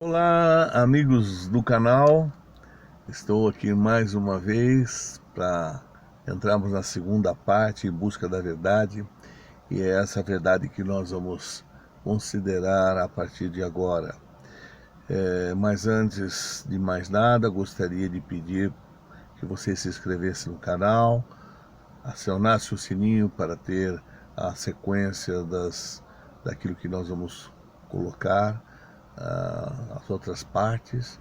Olá, amigos do canal. Estou aqui mais uma vez para entrarmos na segunda parte em busca da verdade, e é essa verdade que nós vamos considerar a partir de agora. Mas antes de mais nada, gostaria de pedir que você se inscrevesse no canal, acionasse o sininho para ter a sequência daquilo que nós vamos colocar, as outras partes.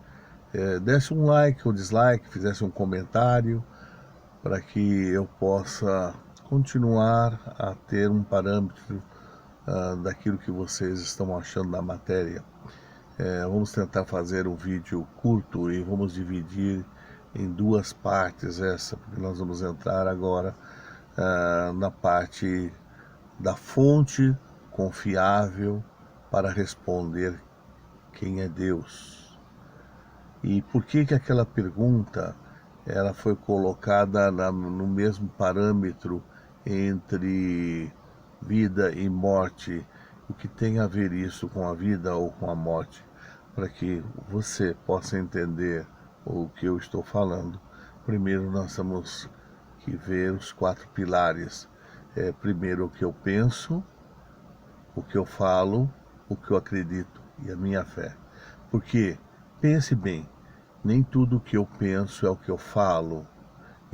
Desse um like ou dislike, fizesse um comentário, para que eu possa continuar a ter um parâmetro daquilo que vocês estão achando da matéria. Vamos tentar fazer um vídeo curto e vamos dividir em duas partes porque nós vamos entrar agora na parte da fonte confiável para responder quem é Deus. E por que aquela pergunta ela foi colocada no mesmo parâmetro entre vida e morte? O que tem a ver isso com a vida ou com a morte? Para que você possa entender o que eu estou falando, primeiro nós temos que ver os 4 pilares. Primeiro, o que eu penso, o que eu falo, o que eu acredito e a minha fé. Porque, pense bem, nem tudo o que eu penso é o que eu falo,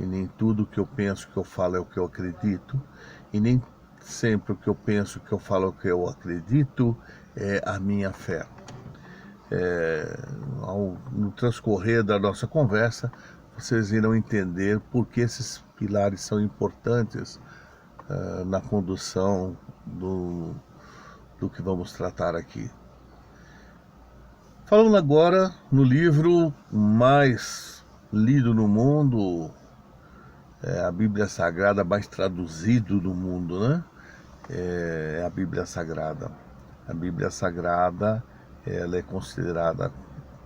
e nem tudo o que eu penso que eu falo é o que eu acredito, e nem sempre o que eu penso que eu falo é o que eu acredito é a minha fé. No transcorrer da nossa conversa, vocês irão entender por que esses pilares são importantes na condução do que vamos tratar aqui. Falando agora no livro mais lido no mundo, a Bíblia Sagrada mais traduzido no mundo, né? É a Bíblia Sagrada. A Bíblia Sagrada, ela é considerada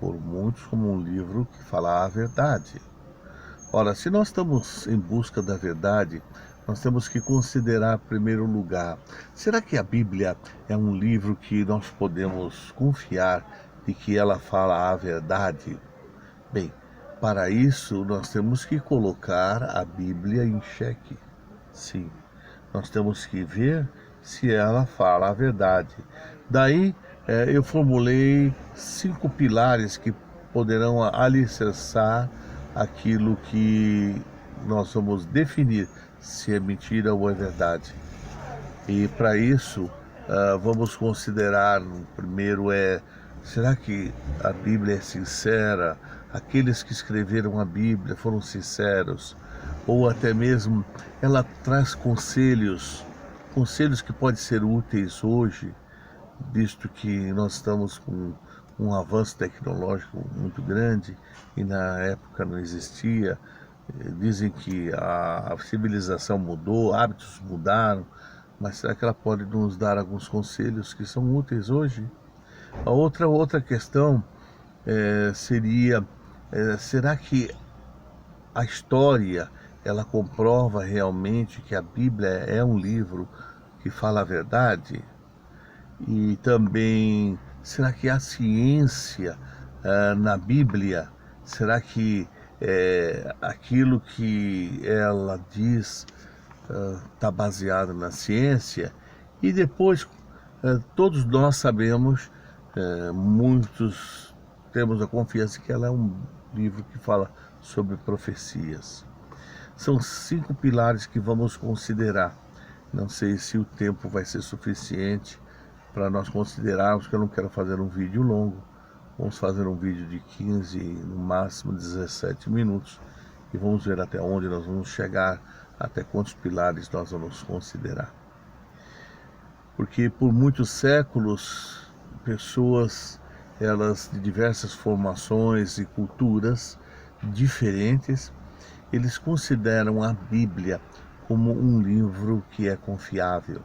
por muitos como um livro que fala a verdade. Ora, se nós estamos em busca da verdade, nós temos que considerar, em primeiro lugar, será que a Bíblia é um livro que nós podemos confiar de que ela fala a verdade? Bem, para isso nós temos que colocar a Bíblia em xeque. Sim, nós temos que ver se ela fala a verdade. Daí eu formulei 5 pilares que poderão alicerçar aquilo que nós vamos definir se é mentira ou é verdade. E para isso vamos considerar, primeiro será que a Bíblia é sincera? Aqueles que escreveram a Bíblia foram sinceros? Ou até mesmo ela traz conselhos que podem ser úteis hoje, visto que nós estamos com um avanço tecnológico muito grande e na época não existia. Dizem que a civilização mudou, hábitos mudaram, mas será que ela pode nos dar alguns conselhos que são úteis hoje? A outra questão seria, será que a história ela comprova realmente que a Bíblia é um livro que fala a verdade? E também, será que a ciência na Bíblia, será que aquilo que ela diz está baseado na ciência? E depois, todos nós sabemos, muitos temos a confiança que ela é um livro que fala sobre profecias. São 5 pilares que vamos considerar. Não sei se o tempo vai ser suficiente para nós considerarmos, que eu não quero fazer um vídeo longo. Vamos fazer um vídeo de 15, no máximo 17 minutos, e vamos ver até onde nós vamos chegar, até quantos pilares nós vamos considerar. Porque por muitos séculos, pessoas, elas de diversas formações e culturas diferentes, eles consideram a Bíblia como um livro que é confiável.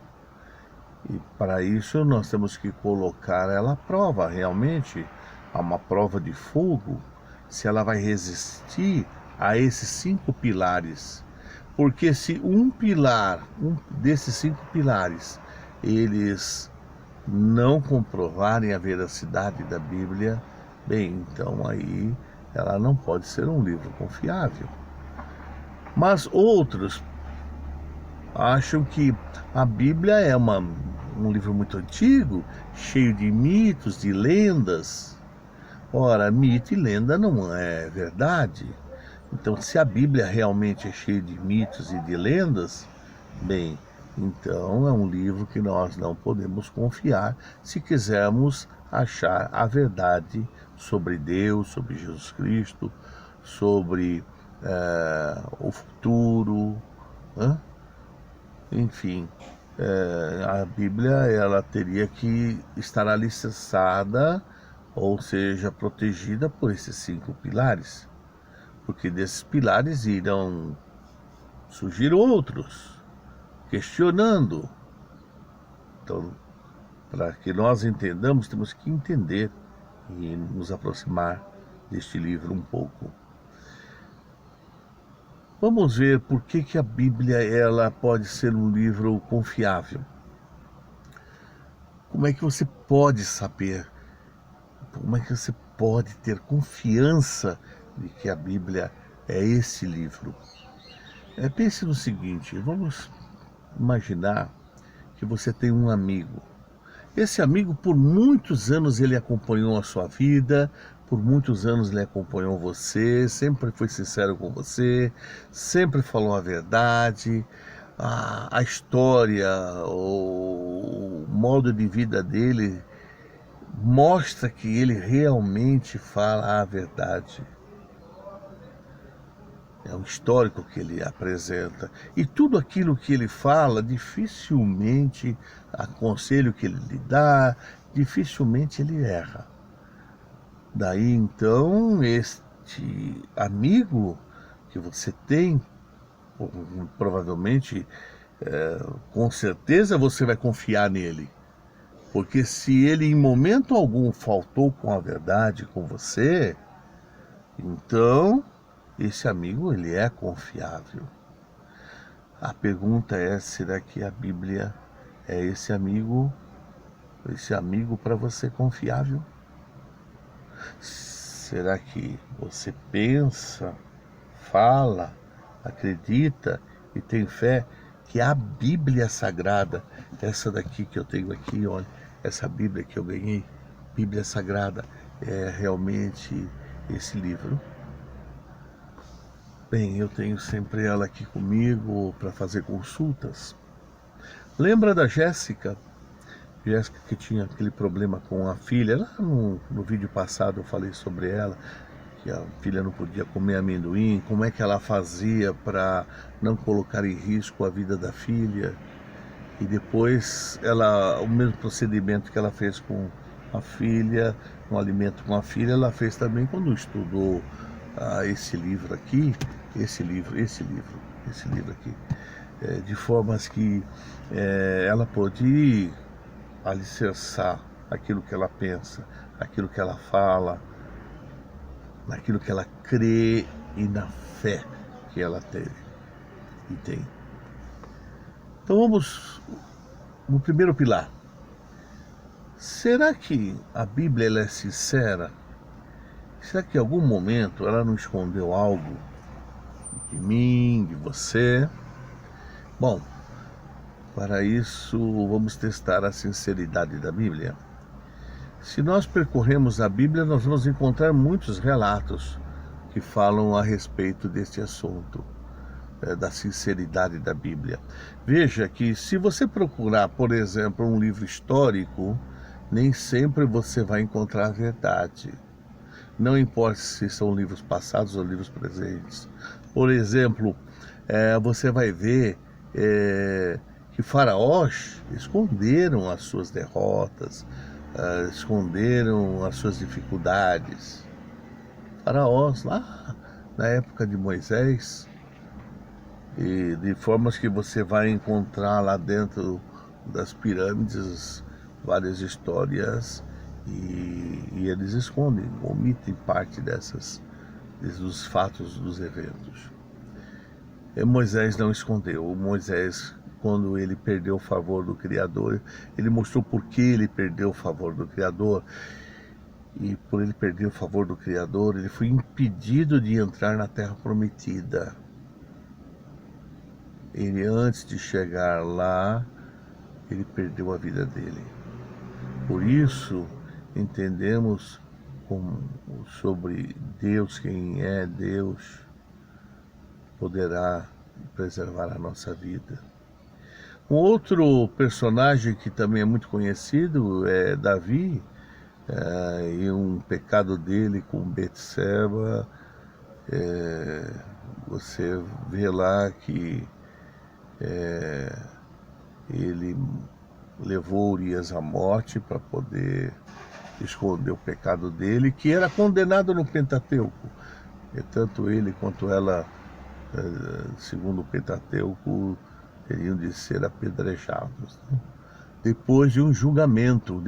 E para isso nós temos que colocar ela à prova, realmente, a uma prova de fogo, se ela vai resistir a esses 5 pilares. Porque se um desses 5 pilares, eles não comprovarem a veracidade da Bíblia, bem, então aí ela não pode ser um livro confiável. Mas outros acham que a Bíblia é um livro muito antigo, cheio de mitos, de lendas. Ora, mito e lenda não é verdade. Então, se a Bíblia realmente é cheia de mitos e de lendas, bem, então é um livro que nós não podemos confiar se quisermos achar a verdade sobre Deus, sobre Jesus Cristo, sobre o futuro, né? Enfim, a Bíblia ela teria que estar alicerçada, ou seja, protegida por esses 5 pilares, porque desses pilares irão surgir outros, questionando. Então, para que nós entendamos, temos que entender e nos aproximar deste livro um pouco. Vamos ver por que a Bíblia ela pode ser um livro confiável. Como é que você pode saber? Como é que você pode ter confiança de que a Bíblia é esse livro? Pense no seguinte, vamos imaginar que você tem um amigo. Esse amigo, por muitos anos, ele acompanhou a sua vida, por muitos anos ele acompanhou você, sempre foi sincero com você, sempre falou a verdade, a história, o modo de vida dele mostra que ele realmente fala a verdade. É um histórico que ele apresenta. E tudo aquilo que ele fala, dificilmente, aconselho que ele lhe dá, dificilmente ele erra. Daí então, este amigo que você tem, provavelmente, com certeza você vai confiar nele. Porque se ele em momento algum faltou com a verdade com você, então esse amigo ele é confiável. A pergunta é, será que a Bíblia é esse amigo para você confiável? Será que você pensa, fala, acredita e tem fé que a Bíblia Sagrada, essa daqui que eu tenho aqui, olha, essa Bíblia que eu ganhei, Bíblia Sagrada, é realmente esse livro? Bem, eu tenho sempre ela aqui comigo para fazer consultas. Lembra da Jéssica? Jéssica que tinha aquele problema com a filha. Lá no vídeo passado eu falei sobre ela, que a filha não podia comer amendoim, como é que ela fazia para não colocar em risco a vida da filha. E depois o mesmo procedimento que ela fez com a filha, um alimento com a filha, ela fez também quando estudou esse livro aqui, esse livro aqui, de formas que ela pôde alicerçar aquilo que ela pensa, aquilo que ela fala, naquilo que ela crê e na fé que ela teve e tem. Então vamos no primeiro pilar. Será que a Bíblia ela é sincera? Será que em algum momento ela não escondeu algo de mim, de você? Bom, para isso vamos testar a sinceridade da Bíblia. Se nós percorremos a Bíblia, nós vamos encontrar muitos relatos que falam a respeito deste assunto, da sinceridade da Bíblia. Veja que se você procurar, por exemplo, um livro histórico, nem sempre você vai encontrar a verdade. Não importa se são livros passados ou livros presentes. Por exemplo, você vai ver que faraós esconderam as suas derrotas, esconderam as suas dificuldades. Faraós lá na época de Moisés, e de formas que você vai encontrar lá dentro das pirâmides várias histórias e eles escondem, omitem parte dos fatos, dos eventos. E Moisés não escondeu. Moisés, quando ele perdeu o favor do Criador, ele mostrou por que ele perdeu o favor do Criador. E por ele perder o favor do Criador, ele foi impedido de entrar na Terra Prometida. Ele, antes de chegar lá, ele perdeu a vida dele. Por isso, entendemos sobre Deus, quem é Deus, poderá preservar a nossa vida. Um outro personagem que também é muito conhecido é Davi, e um pecado dele com Betseba. Você vê lá que ele levou Urias à morte para poder esconder o pecado dele, que era condenado no Pentateuco. E tanto ele quanto ela, segundo o Pentateuco, teriam de ser apedrejados, né? Depois de um julgamento.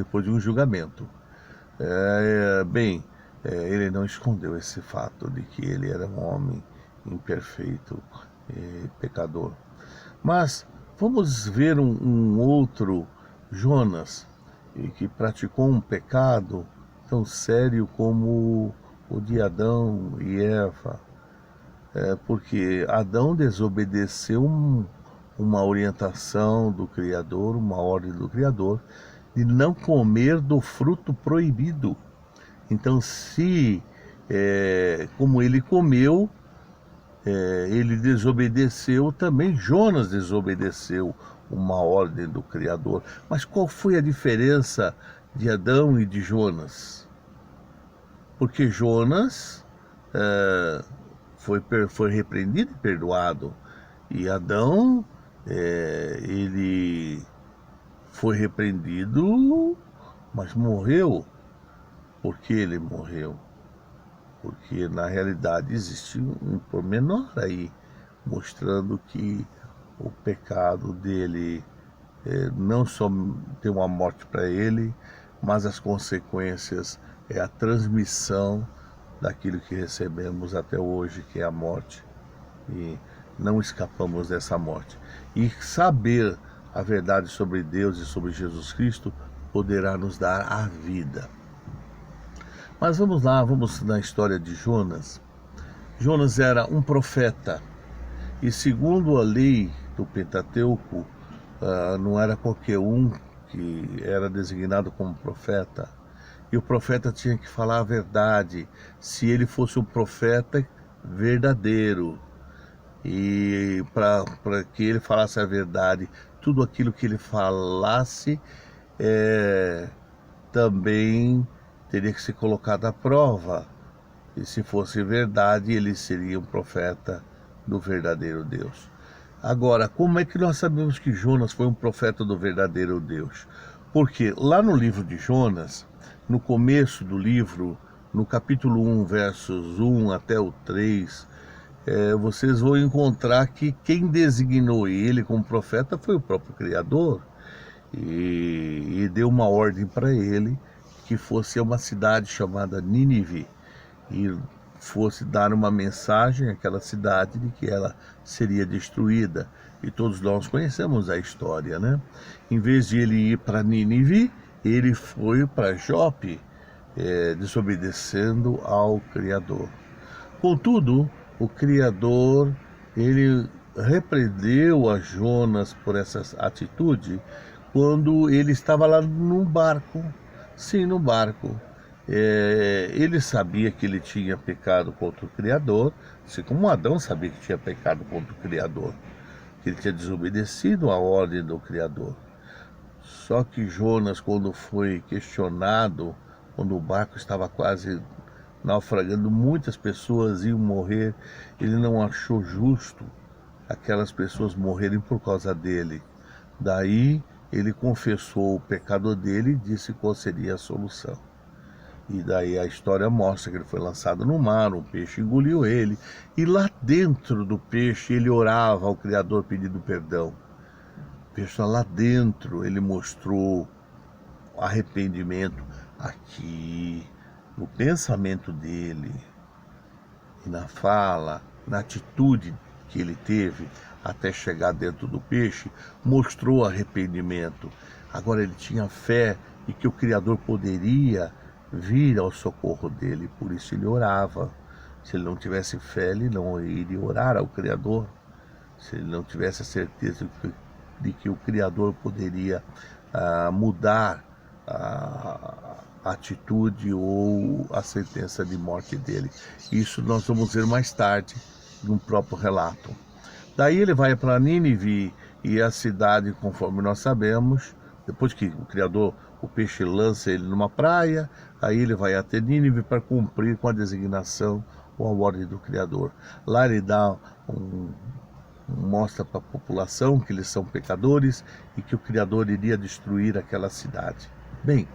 Ele não escondeu esse fato de que ele era um homem imperfeito e pecador. Mas vamos ver um outro Jonas, que praticou um pecado tão sério como o de Adão e Eva. Porque Adão desobedeceu uma orientação do Criador, uma ordem do Criador, de não comer do fruto proibido. Então, como ele comeu, ele desobedeceu, também Jonas desobedeceu uma ordem do Criador. Mas qual foi a diferença de Adão e de Jonas? Porque Jonas foi repreendido e perdoado, e Adão, ele foi repreendido, mas morreu. Por que ele morreu? Porque na realidade existe um pormenor aí, mostrando que o pecado dele não só tem uma morte para ele, mas as consequências é a transmissão daquilo que recebemos até hoje, que é a morte. E não escapamos dessa morte. E saber a verdade sobre Deus e sobre Jesus Cristo poderá nos dar a vida. Mas vamos lá, vamos na história de Jonas. Jonas era um profeta, e segundo a lei do Pentateuco, não era qualquer um que era designado como profeta. E o profeta tinha que falar a verdade, se ele fosse um profeta verdadeiro. E para que ele falasse a verdade, tudo aquilo que ele falasse também teria que ser colocado à prova. E se fosse verdade, ele seria um profeta do verdadeiro Deus. Agora, como é que nós sabemos que Jonas foi um profeta do verdadeiro Deus? Porque lá no livro de Jonas, no começo do livro, no capítulo 1, versos 1 até o 3, vocês vão encontrar que quem designou ele como profeta foi o próprio Criador, e deu uma ordem para ele que fosse a uma cidade chamada Nínive e fosse dar uma mensagem àquela cidade de que ela seria destruída. E todos nós conhecemos a história, né? Em vez de ele ir para Nínive, ele foi para Jope, desobedecendo ao Criador. Contudo, o Criador, ele repreendeu a Jonas por essa atitude quando ele estava lá no barco. Sim, no barco. Ele sabia que ele tinha pecado contra o Criador, assim como Adão sabia que tinha pecado contra o Criador, que ele tinha desobedecido a ordem do Criador. Só que Jonas, quando foi questionado, quando o barco estava quase naufragando, muitas pessoas iam morrer, ele não achou justo aquelas pessoas morrerem por causa dele. Daí ele confessou o pecado dele e disse qual seria a solução. E daí a história mostra que ele foi lançado no mar, um peixe engoliu ele, e lá dentro do peixe ele orava ao Criador pedindo perdão. O peixe lá dentro ele mostrou arrependimento aqui, no pensamento dele, e na fala, na atitude que ele teve até chegar dentro do peixe, mostrou arrependimento. Agora ele tinha fé de que o Criador poderia vir ao socorro dele, por isso ele orava. Se ele não tivesse fé, ele não iria orar ao Criador. Se ele não tivesse a certeza de que o Criador poderia mudar a atitude ou a sentença de morte dele. Isso nós vamos ver mais tarde, no próprio relato. Daí ele vai para Nínive, e a cidade, conforme nós sabemos, depois que o Criador, o peixe lança ele numa praia, aí ele vai até Nínive para cumprir com a designação ou a ordem do Criador. Lá ele dá mostra para a população que eles são pecadores e que o Criador iria destruir aquela cidade. Bem,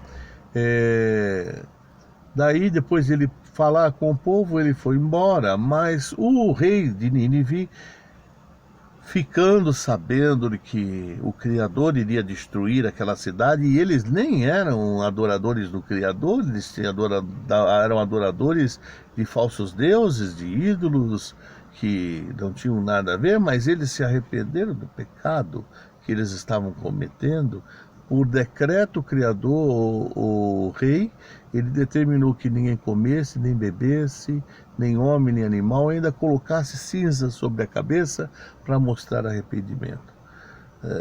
daí depois de ele falar com o povo, ele foi embora, mas o rei de Nínive, ficando sabendo de que o Criador iria destruir aquela cidade, e eles nem eram adoradores do Criador, eles eram adoradores de falsos deuses, de ídolos, que não tinham nada a ver, mas eles se arrependeram do pecado que eles estavam cometendo. Por decreto criador, o rei, ele determinou que ninguém comesse, nem bebesse, nem homem, nem animal, ainda colocasse cinza sobre a cabeça para mostrar arrependimento.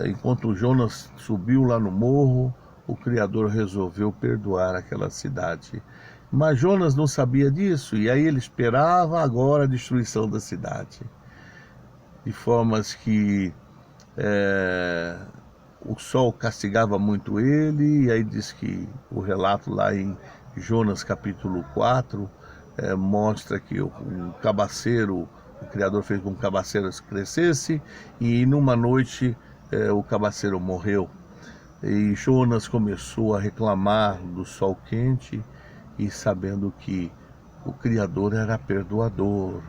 Enquanto Jonas subiu lá no morro, o Criador resolveu perdoar aquela cidade. Mas Jonas não sabia disso, e aí ele esperava agora a destruição da cidade. De formas que o sol castigava muito ele, e aí diz que o relato lá em Jonas capítulo 4 mostra que o cabaceiro, o Criador fez com que o cabaceiro crescesse, e numa noite o cabaceiro morreu. E Jonas começou a reclamar do sol quente, e sabendo que o Criador era perdoador,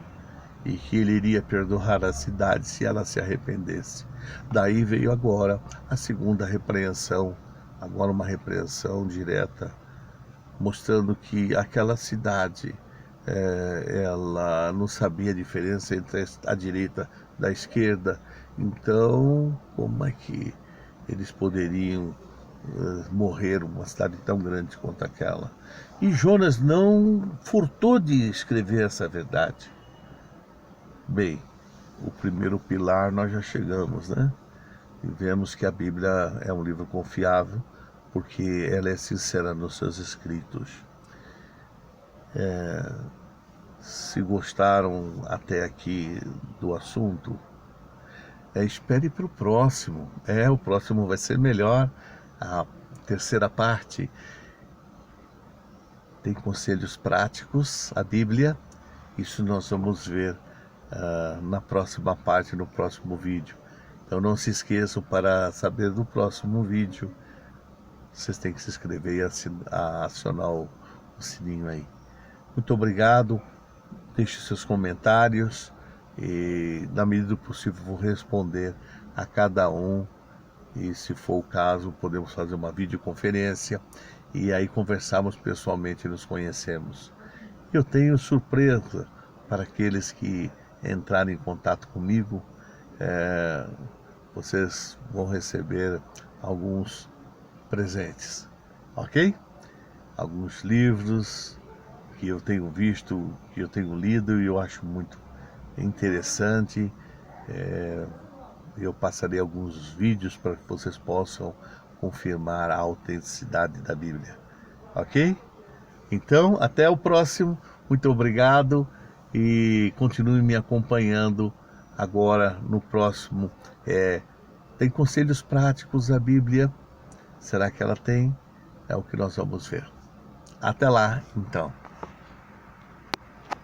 e que ele iria perdoar a cidade se ela se arrependesse. Daí veio agora a segunda repreensão, agora uma repreensão direta, mostrando que aquela cidade, ela não sabia a diferença entre a direita da esquerda. Então, como é que eles poderiam morrer uma cidade tão grande quanto aquela? E Jonas não furtou de escrever essa verdade. Bem, o primeiro pilar nós já chegamos, né? E vemos que a Bíblia é um livro confiável, porque ela é sincera nos seus escritos. Se gostaram até aqui do assunto, espere para o próximo. O próximo vai ser melhor. A terceira parte tem conselhos práticos, a Bíblia. Isso nós vamos ver na próxima parte, no próximo vídeo. Então não se esqueçam, para saber do próximo vídeo, vocês têm que se inscrever e acionar o sininho aí. Muito obrigado, deixe seus comentários e, na medida do possível, vou responder a cada um. E se for o caso, podemos fazer uma videoconferência e aí conversarmos pessoalmente e nos conhecemos. Eu tenho surpresa para aqueles que entrarem em contato comigo. Vocês vão receber alguns presentes, ok? Alguns livros que eu tenho visto, que eu tenho lido e eu acho muito interessante. Eu passarei alguns vídeos para que vocês possam confirmar a autenticidade da Bíblia, ok? Então, até o próximo. Muito obrigado e continue me acompanhando. Agora, no próximo, tem conselhos práticos da Bíblia. Será que ela tem? É o que nós vamos ver. Até lá, então.